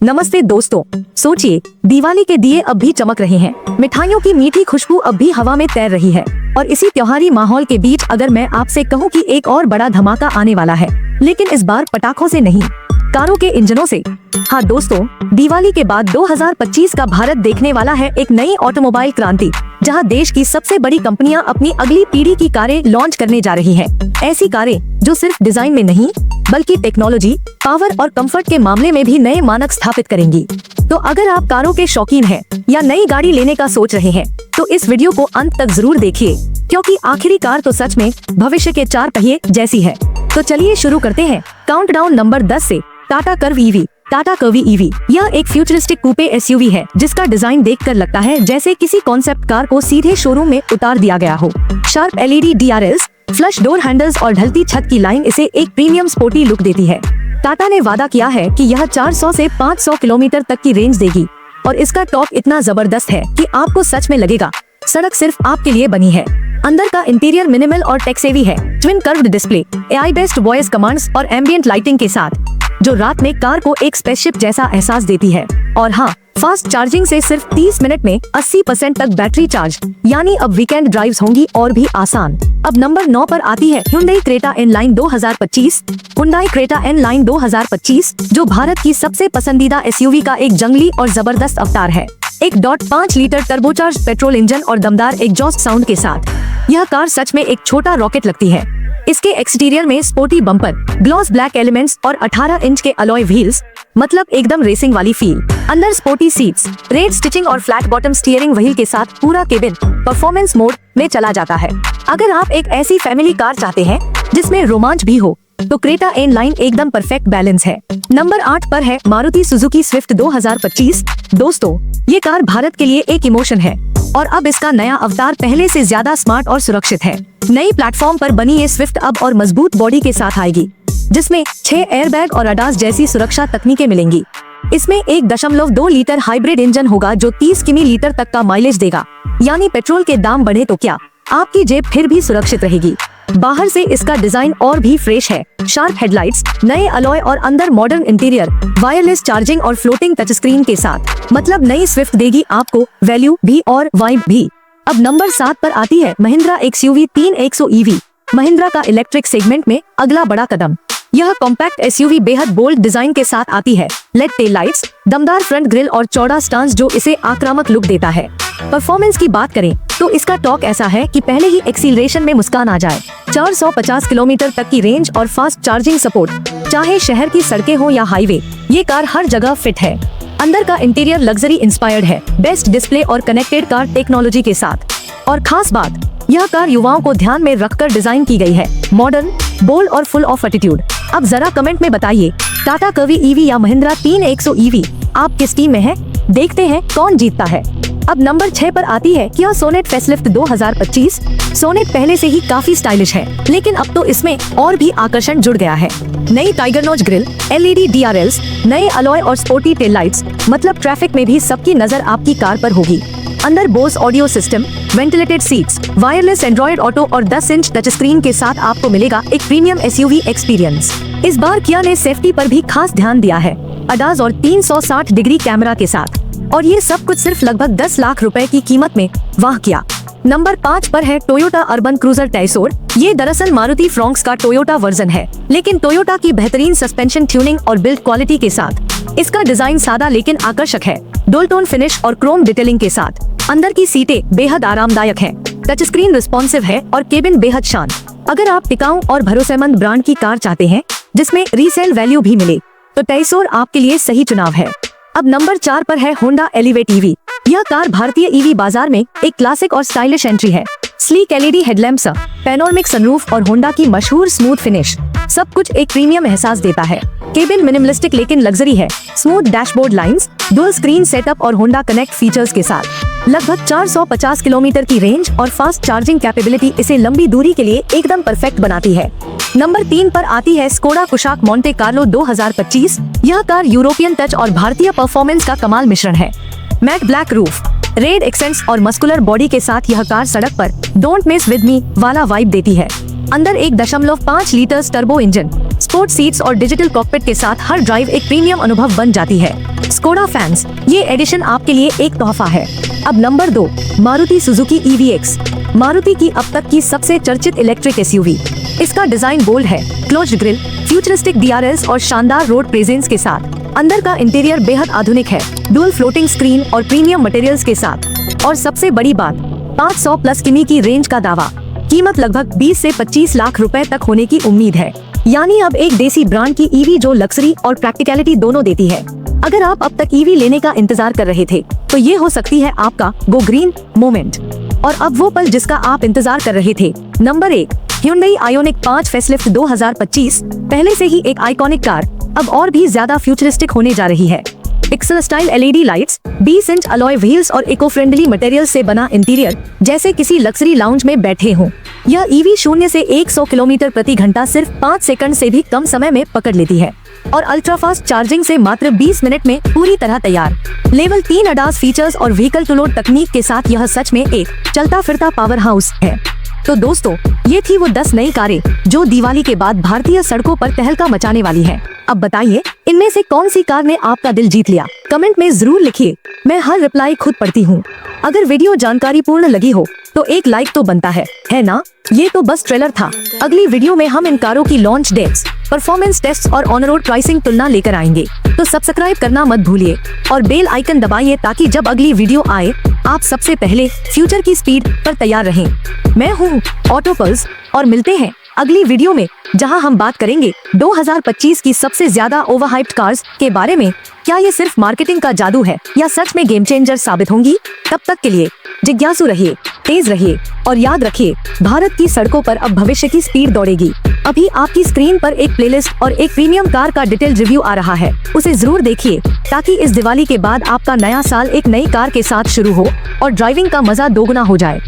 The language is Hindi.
नमस्ते दोस्तों, सोचिए दिवाली के दिए अब भी चमक रहे हैं, मिठाइयों की मीठी खुशबू अब भी हवा में तैर रही है और इसी त्योहारी माहौल के बीच अगर मैं आपसे कहूँ कि एक और बड़ा धमाका आने वाला है, लेकिन इस बार पटाखों से नहीं, कारों के इंजनों से। हाँ दोस्तों, दिवाली के बाद 2025 का भारत देखने वाला है एक नई ऑटोमोबाइल क्रांति, जहां देश की सबसे बड़ी कंपनियां अपनी अगली पीढ़ी की कारें लॉन्च करने जा रही हैं। ऐसी कारें जो सिर्फ डिजाइन में नहीं बल्कि टेक्नोलॉजी, पावर और कंफर्ट के मामले में भी नए मानक स्थापित करेंगी। तो अगर आप कारों के शौकीन हैं या नई गाड़ी लेने का सोच रहे हैं, तो इस वीडियो को अंत तक जरूर देखिए, क्योंकि आखिरी कार तो सच में भविष्य के चार पहिए जैसी है। तो चलिए शुरू करते हैं काउंटडाउन नंबर 10 से। Tata Curvv EV. Tata curvy EV यह एक फ्यूचरिस्टिक कूपे एसयूवी है जिसका डिजाइन देखकर लगता है जैसे किसी कॉन्सेप्ट कार को सीधे शोरूम में उतार दिया गया हो। Sharp LED DRLs, flush door handles और ढलती छत की लाइन इसे एक प्रीमियम स्पोर्टी लुक देती है। टाटा ने वादा किया है कि यह 400 से 500 किलोमीटर तक की रेंज देगी और इसका टॉर्क इतना जबरदस्त है कि आपको सच में लगेगा सड़क सिर्फ आपके लिए बनी है। अंदर का इंटीरियर मिनिमल और टेक सेवी है। Twin curved display, AI based voice commands और एम्बिएंट लाइटिंग के साथ, जो रात में कार को एक स्पेसशिप जैसा एहसास देती है। और हाँ, फास्ट चार्जिंग से सिर्फ 30 मिनट में 80% तक बैटरी चार्ज, यानी अब वीकेंड ड्राइव्स होंगी और भी आसान। अब नंबर 9 पर आती है Hyundai Creta N-Line 2025। Hyundai Creta N-Line 2025 जो भारत की सबसे पसंदीदा एसयूवी का एक जंगली और जबरदस्त अवतार है। 1.5 लीटर टर्बोचार्ज पेट्रोल इंजन और दमदार एग्जॉस्ट साउंड के साथ यह कार सच में एक छोटा रॉकेट लगती है। इसके एक्सटीरियर में sporty bumper, gloss black elements और 18 इंच के अलॉय व्हील्स, मतलब एकदम रेसिंग वाली फील। अंदर स्पोर्टी सीट्स, रेड स्टिचिंग और फ्लैट बॉटम स्टीयरिंग व्हील के साथ पूरा केबिन परफॉर्मेंस मोड में चला जाता है। अगर आप एक ऐसी फैमिली कार चाहते हैं जिसमें रोमांच भी हो, तो क्रेटा N-Line एकदम परफेक्ट बैलेंस है। नंबर 8 पर है मारुति सुजुकी स्विफ्ट 2025। दोस्तों, ये कार भारत के लिए एक इमोशन है और अब इसका नया अवतार पहले से ज्यादा स्मार्ट और सुरक्षित है। नई प्लेटफॉर्म पर बनी ये स्विफ्ट अब और मजबूत बॉडी के साथ आएगी, जिसमें 6 एयरबैग और ADAS जैसी सुरक्षा तकनीकें मिलेंगी। इसमें 1.2 लीटर हाइब्रिड इंजन होगा जो 30 किमी तक का माइलेज देगा, यानी पेट्रोल के दाम बढ़े तो क्या, आपकी जेब फिर भी सुरक्षित रहेगी। बाहर से इसका डिजाइन और भी फ्रेश है। शार्प हेडलाइट्स, नए अलॉय और अंदर मॉडर्न इंटीरियर, वायरलेस चार्जिंग और फ्लोटिंग टच स्क्रीन के साथ, मतलब नई स्विफ्ट देगी आपको वैल्यू भी और वाइब भी। अब नंबर 7 पर आती है महिंद्रा XUV 300 EV। महिंद्रा का इलेक्ट्रिक सेगमेंट में अगला बड़ा कदम। यह कॉम्पैक्ट एसयूवी बेहद बोल्ड डिजाइन के साथ आती है। लेड टेल लाइट्स, दमदार फ्रंट ग्रिल और चौड़ा स्टांस जो इसे आक्रामक लुक देता है। परफॉर्मेंस की बात करें तो इसका टॉर्क ऐसा है कि पहले ही एक्सीलरेशन में मुस्कान आ जाए। 450 किलोमीटर तक की रेंज और फास्ट चार्जिंग सपोर्ट, चाहे शहर की सड़कें हो या हाईवे, ये कार हर जगह फिट है। अंदर का इंटीरियर लग्जरी इंस्पायर्ड है, बेस्ट डिस्प्ले और कनेक्टेड कार टेक्नोलॉजी के साथ। और खास बात, यह कार युवाओं को ध्यान में रखकर डिजाइन की गई है, मॉडर्न, बोल्ड और फुल ऑफ एटीट्यूड। अब जरा कमेंट में बताइए, टाटा कर्वी ईवी या महिंद्रा 300 EV, आप किस टीम में हैं? देखते हैं कौन जीतता है। अब नंबर 6 पर आती है किया सोनेट फेसलिफ्ट 2025। सोनेट पहले से ही काफी स्टाइलिश है, लेकिन अब तो इसमें और भी आकर्षण जुड़ गया है। नई tiger nose grille, LED DRLs, नए अलॉय और स्पोर्टी टेल लाइट्स, मतलब ट्रैफिक में भी सबकी नजर आपकी कार पर होगी। अंदर Bose audio system, ventilated seats, wireless Android Auto और 10 इंच टच स्क्रीन के साथ आपको मिलेगा एक प्रीमियम एसयूवी एक्सपीरियंस। इस बार किया ने सेफ्टी पर भी खास ध्यान दिया है, ADAS और 360 डिग्री कैमरा के साथ, और ये सब कुछ सिर्फ लगभग 10 लाख रुपए की कीमत में। वाह क्या। नंबर 5 पर है टोयोटा अर्बन क्रूजर टैसोर। ये दरअसल मारुति फ्रॉन्क्स का टोयोटा वर्जन है, लेकिन टोयोटा की बेहतरीन सस्पेंशन ट्यूनिंग और बिल्ड क्वालिटी के साथ। इसका डिजाइन सादा लेकिन आकर्षक है, डुअल टोन फिनिश और क्रोम डिटेलिंग के साथ। अंदर की सीटें बेहद आरामदायक हैं, टच स्क्रीन रिस्पॉन्सिव है और केबिन बेहद शांत। अगर आप टिकाऊ और भरोसेमंद ब्रांड की कार चाहते हैं जिसमें रीसेल वैल्यू भी मिले, तो टैसोर आपके लिए सही चुनाव है। अब नंबर 4 पर है होंडा एलिवेट EV। यह कार भारतीय EV बाजार में एक क्लासिक और स्टाइलिश एंट्री है। Sleek LED headlamps, panoramic sunroof और होंडा की मशहूर स्मूथ फिनिश, सब कुछ एक प्रीमियम एहसास देता है। केबिन मिनिमलिस्टिक लेकिन लग्जरी है, smooth dashboard lines, dual screen setup और होंडा कनेक्ट फीचर्स के साथ। लगभग 450 किलोमीटर की रेंज और फास्ट चार्जिंग कैपेबिलिटी इसे लंबी दूरी के लिए एकदम परफेक्ट बनाती है। नंबर 3 पर आती है स्कोडा कुशाक मोंटे कार्लो 2025। यह कार यूरोपियन टच और भारतीय परफॉर्मेंस का कमाल मिश्रण है। Matte black roof, red accents और मस्कुलर बॉडी के साथ यह कार सड़क पर डोंट मिस विद मी वाला वाइब देती है। अंदर 1.5 litre turbo engine, sport seats और डिजिटल कॉकपिट के साथ हर ड्राइव एक प्रीमियम अनुभव बन जाती है। स्कोडा फैंस, ये एडिशन आपके लिए एक तोहफा है। अब number 2, Maruti Suzuki EVX। Maruti की अब तक की सबसे चर्चित इलेक्ट्रिक SUV। इसका डिजाइन बोल्ड है, क्लोज्ड ग्रिल, फ्यूचरिस्टिक DRS और शानदार रोड प्रेजेंस के साथ। अंदर का इंटीरियर बेहद आधुनिक है, डुअल फ्लोटिंग स्क्रीन और प्रीमियम मटेरियल्स के साथ। और सबसे बड़ी बात, 500 प्लस किमी की रेंज का दावा। कीमत लगभग 20 से 25 लाख रुपए तक होने की उम्मीद है। यानी अब एक देसी ब्रांड की EV जो लग्जरी और प्रैक्टिकलिटी दोनों देती है। अगर आप अब तक EV लेने का इंतजार कर रहे थे, तो ये हो सकती है आपका गो ग्रीन मोमेंट। और अब वो पल जिसका आप इंतजार कर रहे थे। Number 1, Hyundai Ioniq 5 facelift 2025। पहले से ही एक आइकॉनिक कार, अब और भी ज्यादा फ्यूचरिस्टिक होने जा रही है। Pixel style LED lights, 20 inch alloy wheels और इको फ्रेंडली मटेरियल से बना इंटीरियर, जैसे किसी लग्जरी लाउंज में बैठे हों। यह EV 0 से 100 किलोमीटर प्रति घंटा सिर्फ 5 सेकंड से भी कम समय में पकड़ लेती है और अल्ट्रा फास्ट चार्जिंग से मात्र 20 मिनट में पूरी तरह तैयार। लेवल 3 ADAS फीचर्स और व्हीकल टू लोड तकनीक के साथ यह सच में एक चलता फिरता पावर हाउस है। तो दोस्तों, ये थी वो 10 नई कारें जो दिवाली के बाद भारतीय सड़कों पर तहलका मचाने वाली हैं। अब बताइए, इनमें से कौन सी कार ने आपका दिल जीत लिया? कमेंट में जरूर लिखिए, मैं हर रिप्लाई खुद पढ़ती हूँ। अगर वीडियो जानकारी पूर्ण लगी हो तो एक लाइक तो बनता है ना? ये तो बस ट्रेलर था। अगली वीडियो में हम इन कारों की लॉन्च डेट्स, परफॉर्मेंस टेस्ट्स और ऑन रोड प्राइसिंग तुलना लेकर आएंगे। तो सब्सक्राइब करना मत भूलिए और बेल आइकन दबाइए ताकि जब अगली वीडियो आए आप सबसे पहले फ्यूचर की स्पीड पर तैयार रहें। मैं हूँ ऑटो पल्स और मिलते हैं अगली वीडियो में, जहां हम बात करेंगे 2025 की सबसे ज्यादा ओवरहाइप्ड कार्स के बारे में। क्या ये सिर्फ मार्केटिंग का जादू है या सच में गेम चेंजर साबित होंगी? तब तक के लिए जिज्ञासु रहिए, तेज रहिए और याद रखिए, भारत की सड़कों पर अब भविष्य की स्पीड दौड़ेगी। अभी आपकी स्क्रीन पर एक प्लेलिस्ट और एक प्रीमियम कार का डिटेल रिव्यू आ रहा है, उसे जरूर देखिए ताकि इस दिवाली के बाद आपका नया साल एक नई कार के साथ शुरू हो और ड्राइविंग का मजा दोगुना हो जाए।